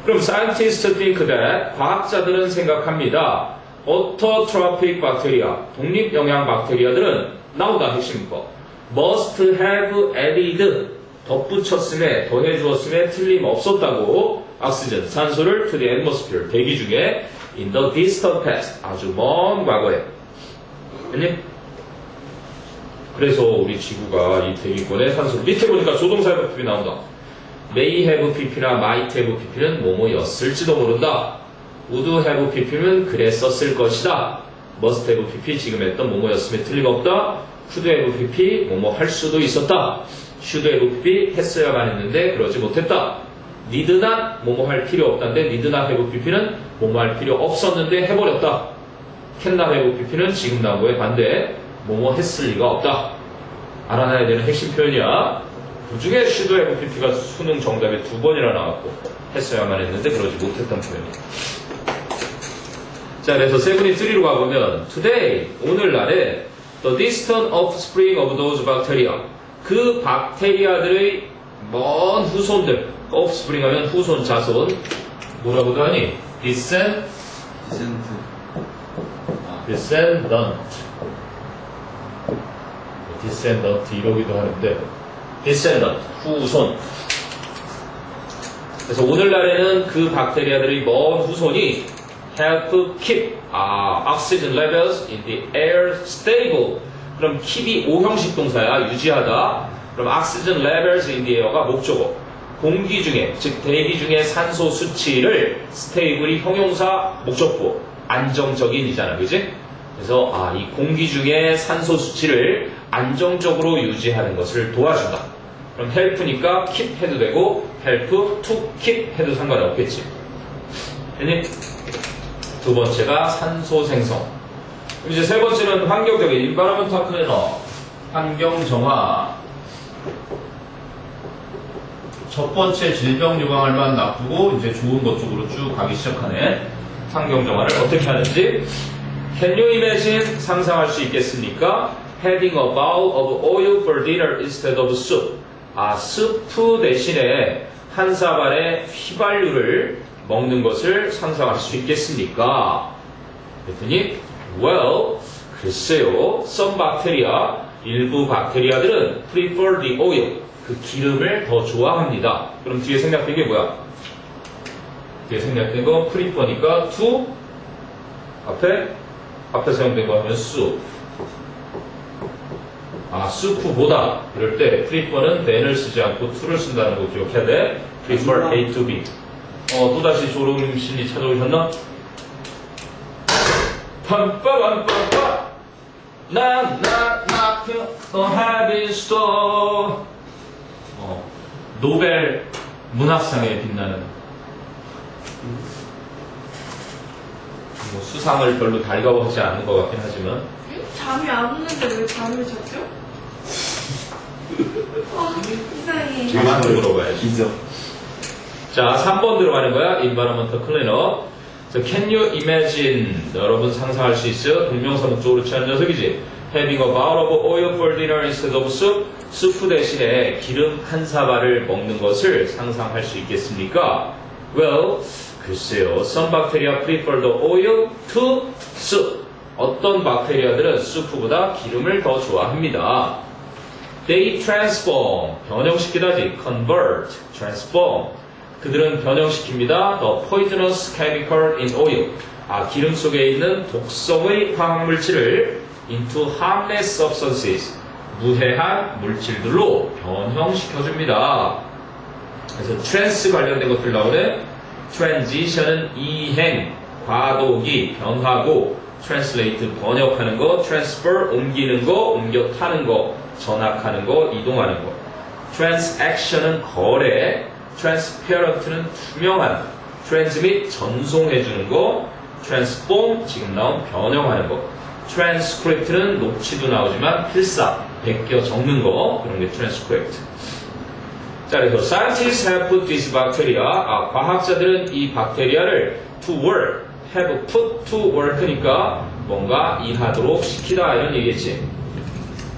그럼 scientists think that 과학자들은 생각합니다. autotrophic bacteria 독립 영양 박테리아들은 나오다 핵심 거 must have added 덧붙였음에 더해주었음에 틀림없었다고 oxygen 산소를 to the atmosphere 대기 중에 in the distant past 아주 먼 과거에 아니? 그래서 우리 지구가 이 대기권에 산소를 밑에 보니까 조동사 have pp이 나온다 may have pp나 might have pp는 뭐뭐였을지도 모른다 would have pp는 그랬었을 것이다 must have pp 지금 했던 뭐뭐였음에 틀림없다 could have pp 뭐뭐 할 수도 있었다 should have pp 했어야만 했는데 그러지 못했다 need not 뭐뭐 할 필요 없다는데 need not have pp는 뭐뭐 할 필요 없었는데 해버렸다 can not have pp는 지금 나온 거에 반대 뭐뭐 했을 리가 없다 알아놔야 되는 핵심 표현이야 그 중에 should have pp가 수능 정답에 2번이나 나왔고 했어야만 했는데 그러지 못했던 표현이야 자, 그래서 73로 가보면 today, 오늘날에 the distant offspring of those bacteria 그 박테리아들의 먼 후손들 offspring 하면 후손, 자손 뭐라고도 하니? descendant 이러기도 하는데 descendant, 후손 그래서 오늘날에는 그 박테리아들의 먼 후손이 help keep oxygen levels in the air stable. 그럼 keep이 5형식 동사야. 유지하다. 그럼 oxygen levels in the air가 목적어. 공기 중에, 즉 대기 중에 산소 수치를 stable이 형용사 목적보. 안정적인이잖아. 그지? 그래서 이 공기 중에 산소 수치를 안정적으로 유지하는 것을 도와준다. 그럼 help니까 keep 해도 되고 help to keep 해도 상관이 없겠지. 됐니? 두 번째가 산소 생성. 이제 세 번째는 환경적인 environmental cleanup. 환경 정화. 첫 번째 질병 유방할 만 나쁘고 이제 좋은 것 쪽으로 쭉 가기 시작하네. 환경 정화를 어떻게 하는지. Can you imagine? 상상할 수 있겠습니까? Having a bowl of oil for dinner instead of soup. 스프 대신에 한 사발의 휘발유를 먹는 것을 상상할 수 있겠습니까? 그랬더니, well, 글쎄요, some bacteria, 일부 박테리아들은 prefer the oil, 그 기름을 더 좋아합니다. 그럼 뒤에 생략된 게 뭐야? 뒤에 생략된 건 prefer니까 to, 앞에 사용된 거 하면 soup. sou프보다, 그럴 때 prefer는 than을 쓰지 않고 to를 쓴다는 거 기억해야 돼. prefer A to B. 또다시 졸음 심리 찾아오셨나? 빰빠밤빰빠 너 하비스토 노벨 문학상에 빛나는 수상을 별로 달가워하지 않는 것 같긴 하지만 잠이 안 오는데 왜 잠을 잤죠? 이상해. 자막을 물어봐야지. 기적. 자, 3번 들어가는 거야. Environmental cleanup. Can you imagine? 여러분 상상할 수 있어요? 동명사 목적으로 취한 녀석이지. Having a bowl of oil for dinner instead of soup. 수프 대신에 기름 한 사발을 먹는 것을 상상할 수 있겠습니까? Well, 글쎄요. Some bacteria prefer the oil to soup. 어떤 박테리아들은 수프보다 기름을 더 좋아합니다. They transform. 변형시키다지. Convert. Transform. 그들은 변형시킵니다. The poisonous chemical in oil. 기름 속에 있는 독성의 화학물질을 into harmless substances. 무해한 물질들로 변형시켜줍니다. 그래서 trans 관련된 것들 나오네. transition은 이행, 과도기, 변하고 translate 번역하는 거, transfer 옮기는 거, 옮겨 타는 거, 전학하는 거, 이동하는 거. transaction은 거래, transparent는 투명한, transmit 전송해주는 거, transform 지금 나온 변형하는 거, transcript는 녹취도 나오지만 필사, 베껴 적는 거, 그런 게 transcript. 자, 그래서 scientists have put this bacteria, 과학자들은 이 박테리아를 to work, have put to work니까 뭔가 일하도록 시키다 이런 얘기겠지.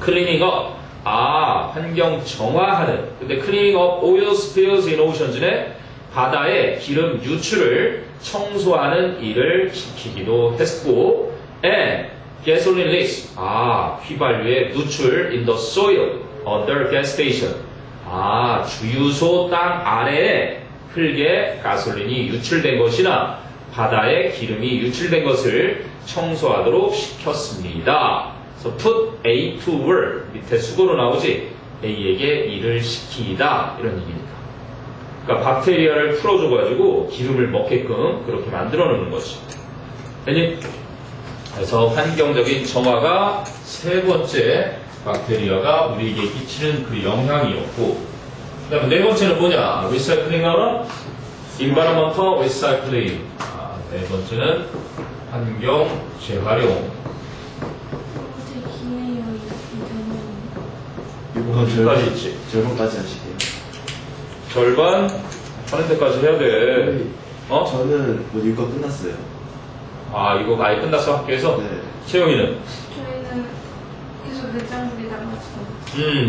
cleaning up, 환경 정화하는. 근데 cleaning up oil spills in oceans에 바다의 기름 유출을 청소하는 일을 시키기도 했고, and gasoline leaks, 휘발유의 누출 in the soil under gas station. 주유소 땅 아래에 흙에 가솔린이 유출된 것이나 바다에 기름이 유출된 것을 청소하도록 시켰습니다. So put A to work. 밑에 수고로 나오지. A에게 일을 시키다. 이런 얘기니까. 그러니까 박테리아를 풀어줘가지고 기름을 먹게끔 그렇게 만들어 놓는 거지. 됐니? 그래서 환경적인 정화가 세 번째 박테리아가 우리에게 끼치는 그 영향이었고, 그 다음에 네 번째는 뭐냐? 리사이클링 하나? environmental recycling. 네 번째는 환경 재활용. 되게 기네요, 이거 여기까지 있지. 절반까지 하실게요. 절반 하는 데까지 해야 돼. 저는 뭐 이거 끝났어요. 이거 아예 끝났어, 학교에서? 네. 채영이는? 저희는 계속 내장들이 남았어요.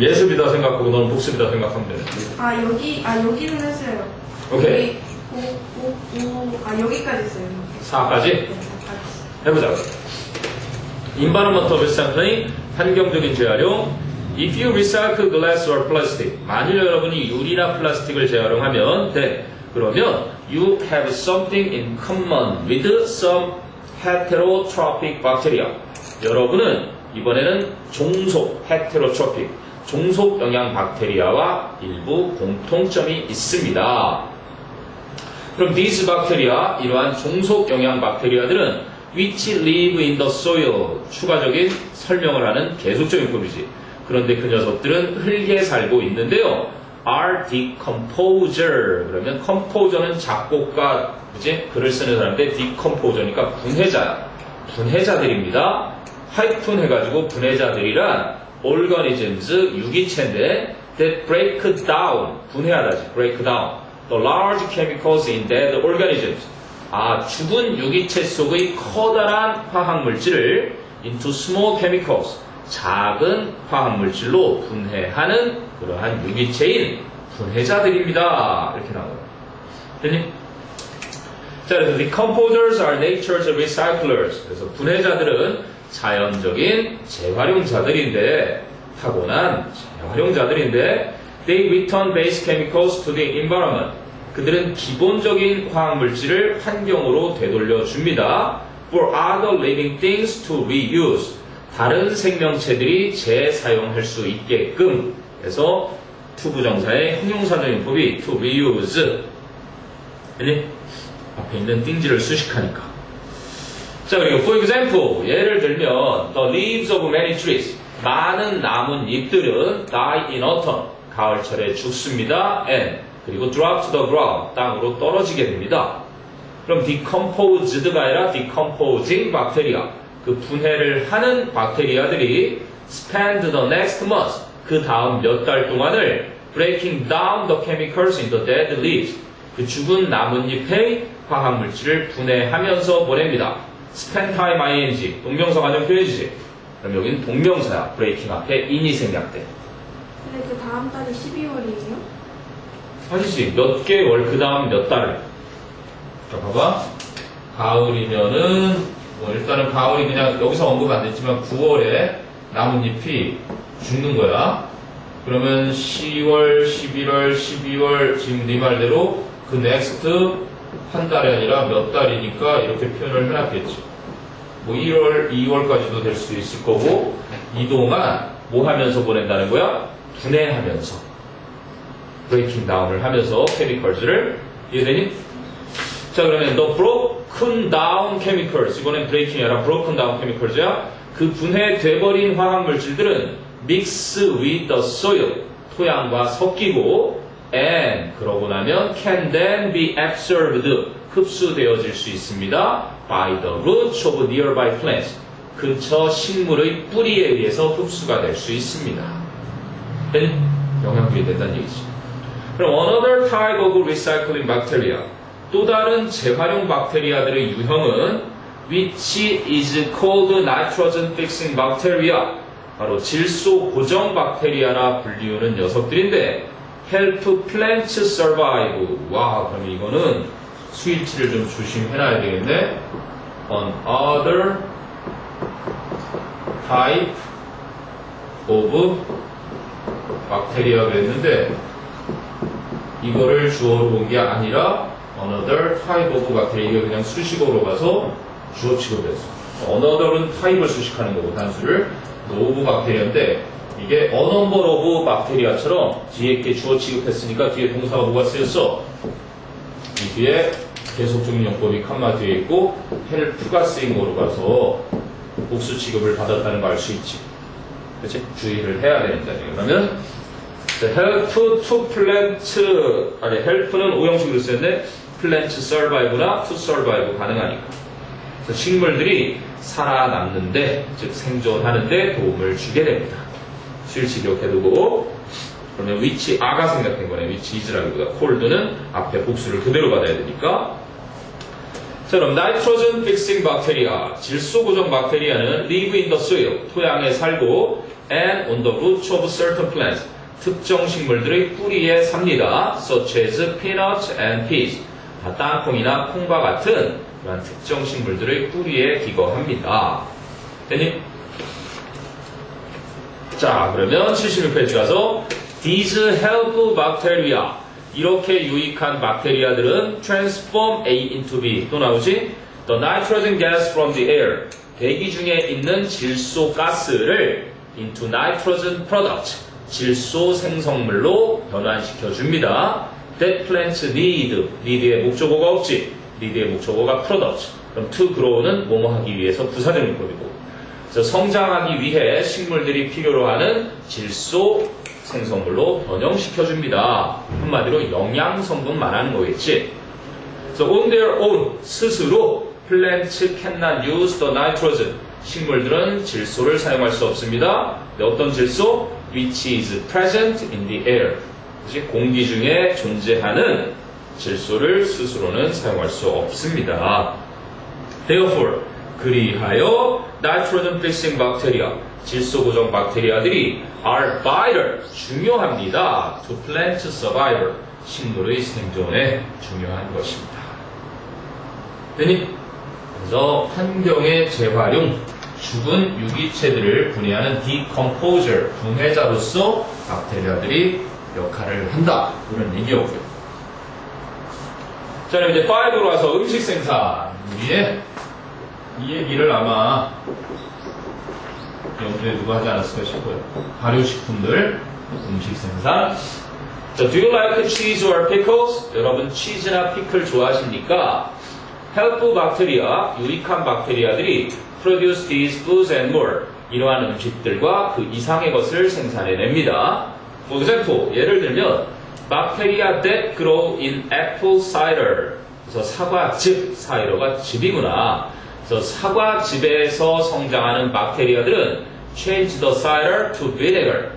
예습이다 생각하고 너는 복습이다 생각하면 되네. 여기는 했어요. 오케이. 여기까지 했어요. 4까지? 네, 4까지. 해보자. environmental recycling, 환경적인 재활용. If you recycle glass or plastic, 만일 여러분이 유리나 플라스틱을 재활용하면, 그러면 you have something in common with some heterotrophic bacteria. 여러분은 이번에는 종속, heterotrophic, 종속 영양 박테리아와 일부 공통점이 있습니다. 그럼 these bacteria, 이러한 종속 영양 박테리아들은 which live in the soil, 추가적인 설명을 하는 계속적인 법이지. 그런데 그 녀석들은 흙에 살고 있는데요. are decomposer. 그러면 composer는 작곡가, 그지? 글을 쓰는 사람인데 decomposer니까 분해자야. 분해자들입니다. 하이픈 해가지고 분해자들이란 organisms, 유기체인데 that break down, 분해하다지, break down the large chemicals in dead organisms. 죽은 유기체 속의 커다란 화학물질을 into small chemicals, 작은 화학물질로 분해하는 그러한 유기체인 분해자들입니다. 이렇게 나와요. 됐니? 자, 그래서 decomposers are nature's recyclers. 그래서 분해자들은 자연적인 재활용자들인데, 타고난 재활용자들인데, they return base chemicals to the environment. 그들은 기본적인 화학물질을 환경으로 되돌려 줍니다. For other living things to reuse. 다른 생명체들이 재사용할 수 있게끔. 그래서 to 부정사의 형용사적인법이 to reuse. 아니? 앞에 있는 things를 수식하니까. 자, 그리고 for example, 예를 들면 the leaves of many trees. 많은 나뭇잎들은 die in autumn. 가을철에 죽습니다. and 그리고 drop to the ground. 땅으로 떨어지게 됩니다. 그럼 decomposed가 아니라 decomposing bacteria. 그 분해를 하는 박테리아들이 spend the next month. 그 다음 몇 달 동안을 breaking down the chemicals in the dead leaves. 그 죽은 나뭇잎의 화학물질을 분해하면서 보냅니다. spend time ing. 동명사 관용 표현이지. 그럼 여기는 동명사야. breaking 앞에 in이 생략돼. 근데 그 다음 달이 12월이에요? 사실지 몇 개월 그 다음 몇 달을. 자, 봐봐. 가을이면은 일단은 가을이 그냥 여기서 언급 안 됐지만 9월에 나뭇잎이 죽는 거야. 그러면 10월, 11월, 12월 지금 네 말대로 그 next 한 달이 아니라 몇 달이니까 이렇게 표현을 해놨겠지. 뭐 1월, 2월까지도 될 수 있을 거고 이동안 뭐 하면서 보낸다는 거야? 분해하면서 브레이킹 다운을 하면서 케미컬즈를 이해되니? 자, 그러면 the broken down chemicals 이번엔 브레이킹이 아니라 broken down chemicals야. 그 분해돼버린 화학물질들은 mix with the soil 토양과 섞이고 and 그러고 나면 can then be absorbed 흡수되어질 수 있습니다. by the roots of nearby plants 근처 식물의 뿌리에 의해서 흡수가 될 수 있습니다. 영양분이 된다는 얘기지. 그럼 another type of recycling bacteria 또 다른 재활용 박테리아들의 유형은 which is called nitrogen fixing bacteria 바로 질소 고정 박테리아라 불리우는 녀석들인데 help plants survive 와 그러면 이거는 수일치를 좀 조심해놔야 되겠네. another type of bacteria가 그랬는데 이거를 주어로 본 게 아니라 another type of bacteria 이게 그냥 수식어로 가서 주어 취급했어. another은 타입을 수식하는 거고 단수를 of 박테리아인데 이게 a number of bacteria처럼 뒤에 게 주어 취급했으니까 뒤에 동사가 뭐가 쓰였어? 이 뒤에 계속적인 용법이 칸마 뒤에 있고 help가 쓰인 거로 가서 복수 취급을 받았다는 걸 알 수 있지. 그렇지? 주의를 해야 되는데 그러면 help to plant 아니 help는 오형식으로 쓰였는데 plant survive나 to survive 가능하니까 그래서 식물들이 살아남는데 즉 생존하는데 도움을 주게 됩니다. 수일치 기억해두고 그러면 which a가 생각된 거네. which is라기보다 cold는 앞에 복수를 그대로 받아야 되니까 자 그럼 nitrogen fixing bacteria 질소 고정 박테리아는 live in the soil 토양에 살고 and on the roots of certain plants 특정 식물들의 뿌리에 삽니다. such as peanuts and peas 땅콩이나 콩과 같은 그런 특정 식물들의 뿌리에 기거합니다. 됐니? 자 그러면 76페이지 가서 These help bacteria 이렇게 유익한 박테리아들은 transform A into B 또 나오지? The nitrogen gas from the air 대기 중에 있는 질소 가스를 into nitrogen product 질소 생성물로 변환시켜 줍니다. That plants need의 목적어가 없지. need의 목적어가 product. 그럼 to grow는 뭐뭐 하기 위해서 부사적 용법이고. 그래서 성장하기 위해 식물들이 필요로 하는 질소 생성물로 변형시켜 줍니다. 한마디로 영양 성분 말하는 거겠지. So on their own 스스로 plants cannot use the nitrogen. 식물들은 질소를 사용할 수 없습니다. 근데 어떤 질소? Which is present in the air. 공기 중에 존재하는 질소를 스스로는 사용할 수 없습니다. Therefore, 그리하여 nitrogen fixing bacteria, 질소 고정 박테리아들이 are vital, 중요합니다. to plant survival, 식물의 생존에 중요한 것입니다. 그래서 환경의 재활용, 죽은 유기체들을 분해하는 decomposer, 분해자로서 박테리아들이 역할을 한다. 이런 얘기였고요. 자, 그럼 이제 5로 와서 음식 생산. 이 얘기를 아마 영주에 누가 하지 않았을까 싶어요. 발효식품들, 음식 생산. 자, do you like cheese or pickles? 여러분 치즈나 피클 좋아하십니까? help 박테리아, 유익한 박테리아들이 produce these foods and more. 이러한 음식들과 그 이상의 것을 생산해냅니다. For example, 예를 들면 bacteria that grow in apple cider. 그래서 사과즙, 사이더가 즙이구나. 그래서 사과즙에서 성장하는 박테리아들은 change the cider to vinegar.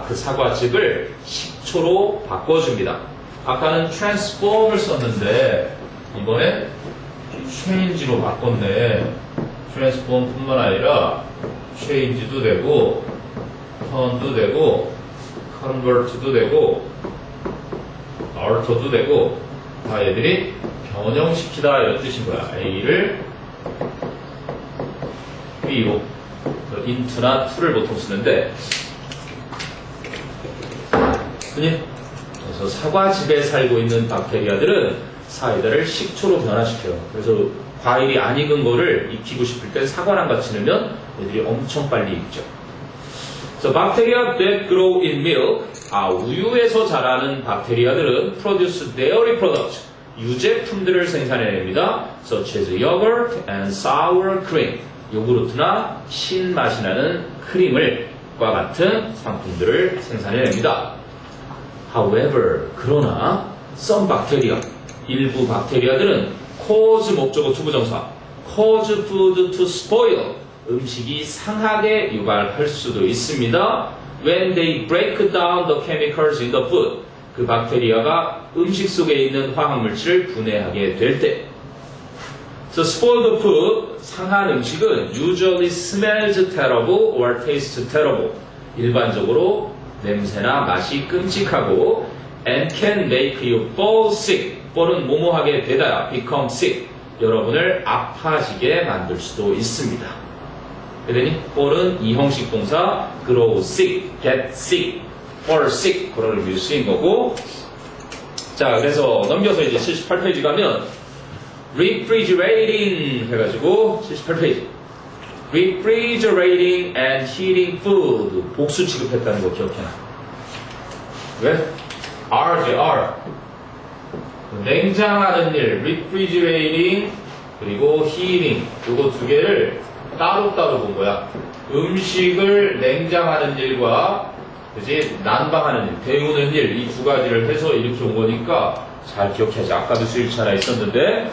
그 사과즙을 식초로 바꿔줍니다. 아까는 transform을 썼는데 이번엔 change로 바꿨네. transform 뿐만 아니라 change도 되고 turn도 되고 convert도 되고 alter도 되고 다 얘들이 변형시키다 이런 뜻인 거야. A를 B로 into나 to를 보통 쓰는데 그래서 사과즙에 살고 있는 박테리아들은 사이다를 식초로 변화시켜요. 그래서 과일이 안 익은 거를 익히고 싶을 때 사과랑 같이 넣으면 얘들이 엄청 빨리 익죠. So, bacteria that grow in milk, 우유에서 자라는 박테리아들은 produce dairy products, 유제품들을 생산해냅니다. Such as yogurt and sour cream, 요구르트나 신맛이 나는 크림과 같은 상품들을 생산해냅니다. However, 그러나 some bacteria, 일부 박테리아들은 cause 목적어 투부정사, cause food to spoil, 음식이 상하게 유발할 수도 있습니다. When they break down the chemicals in the food, 그 박테리아가 음식 속에 있는 화학물질을 분해하게 될 때. So spoiled food, 상한 음식은 usually smells terrible or tastes terrible. 일반적으로 냄새나 맛이 끔찍하고 and can make you fall sick. fall은 뭐뭐하게 되다야, become sick. 여러분을 아파지게 만들 수도 있습니다. 그러니 fall은 이형식 동사 grow sick, get sick, fall sick 그런 의미로 쓰인 거고. 자, 그래서 넘겨서 이제 78페이지 가면 refrigerating 해가지고 78페이지 refrigerating and heating food 복수 취급했다는 거 기억해놔. 왜? R지 R. 냉장하는 일 refrigerating 그리고 heating 요거 두 개를 따로따로 본 거야. 음식을 냉장하는 일과 그지 난방하는 일, 데우는 일 이 두 가지를 해서 이렇게 온 거니까 잘 기억해야지. 아까도 수일치 하나 있었는데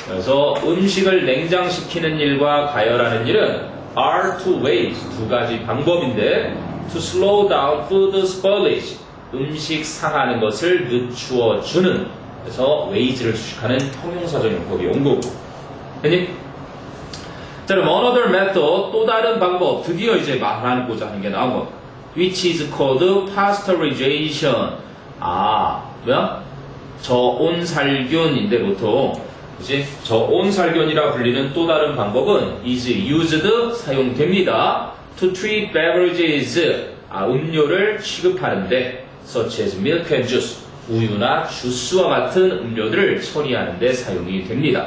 그래서 음식을 냉장시키는 일과 가열하는 일은 are two ways, 두 가지 방법인데 to slow down food spoilage, 음식 상하는 것을 늦추어 주는 그래서 ways를 수식하는 형용사적 용법이 온 거고. 됐니? 자, 그럼 another method, 또 다른 방법, 드디어 이제 말하고자 하는 게 나온 거. which is called pasteurization. 뭐야? 저온살균인데 보통 그치? 저온살균이라 불리는 또 다른 방법은 is used, 사용됩니다. to treat beverages, 음료를 취급하는데 such as milk and juice, 우유나 주스와 같은 음료들을 처리하는 데 사용이 됩니다.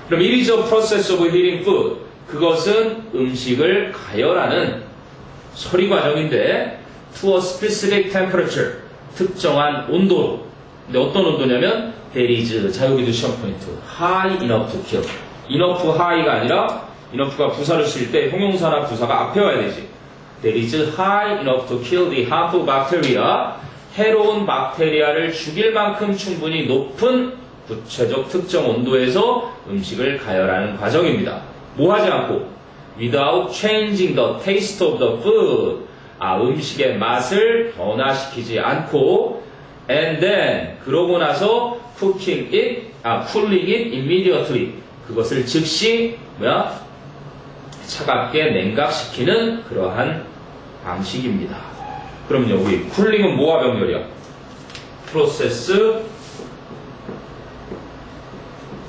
그럼 it is a process of heating food, 그것은 음식을 가열하는 처리 과정인데 to a specific temperature, 특정한 온도로. 근데 어떤 온도냐면 there is, 자 여기도 시험 포인트, high enough to kill. enough high가 아니라 enough가 부사를 쓸 때 형용사나 부사가 앞에 와야 되지. there is high enough to kill the harmful bacteria, 해로운 박테리아를 죽일 만큼 충분히 높은 구체적 특정 온도에서 음식을 가열하는 과정입니다. 뭐 하지 않고 without changing the taste of the food, 음식의 맛을 변화시키지 않고 And then 그러고 나서 cooling it immediately 그것을 즉시 차갑게 냉각시키는 그러한 방식입니다. 그럼 여기 쿨링은 뭐와 병렬이야? 프로세스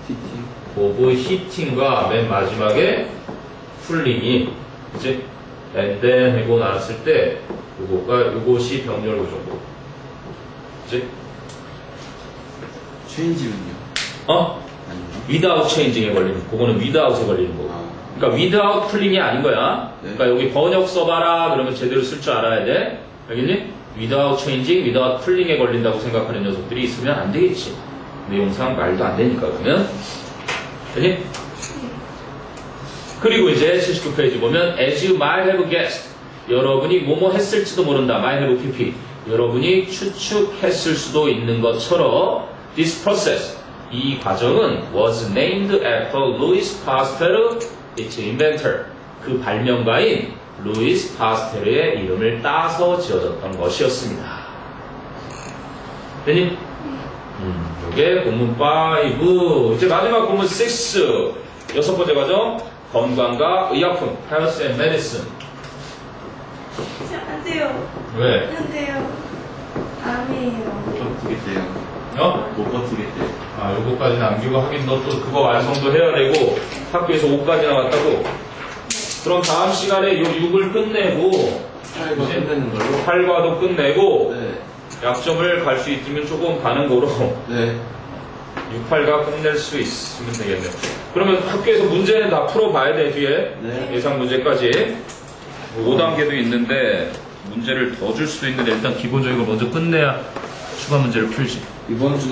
티팅. 오브 히팅과 맨 마지막에 쿨링이 그치? And then 하고 나왔을 때 요것이 병렬 구조고 그치? 체인지는요? 아닌가? without changing에 걸리는 그거는 without에 걸리는 거고 아, 그러니까 without 쿨링이 아닌 거야. 네. 그러니까 여기 번역 써봐라 그러면 제대로 쓸 줄 알아야 돼. 알겠니? without changing, without cooling에 걸린다고 생각하는 녀석들이 있으면 안 되겠지. 내용상 말도 안 되니까 그러면. 알겠니? 그리고 이제 79페이지 보면 as you might have guessed 여러분이 뭐뭐 했을지도 모른다. might have pp 여러분이 추측했을 수도 있는 것처럼 this process 이 과정은 was named after Louis Pasteur, its inventor. 그 발명가인 루이스 파스테르의 이름을 따서 지어졌던 것이었습니다. 됐니? 이게 본문 5. 이제 마지막 본문 6. 여섯 번째 과정. 건강과 의약품. Health and Medicine. 안 돼요. 왜? 안 돼요. 암이에요. 못 버티겠대요. 어? 못 버티겠대요. 아, 요거까지 남기고 하긴 너 또 그거 완성도 해야 되고 학교에서 5까지 나왔다고. 그럼 다음 시간에 요 6을 끝내고 8과 끝내는 걸로? 8과도 끝내고 네. 약점을 갈 수 있으면 조금 가는 거로 네. 6, 8가 끝낼 수 있으면 되겠네요. 그러면 학교에서 문제는 다 풀어봐야 돼 뒤에 네. 예상 문제까지 5단계도 있는데 문제를 더 줄 수도 있는데 일단 기본적인 걸 먼저 끝내야 추가 문제를 풀지. 이번 주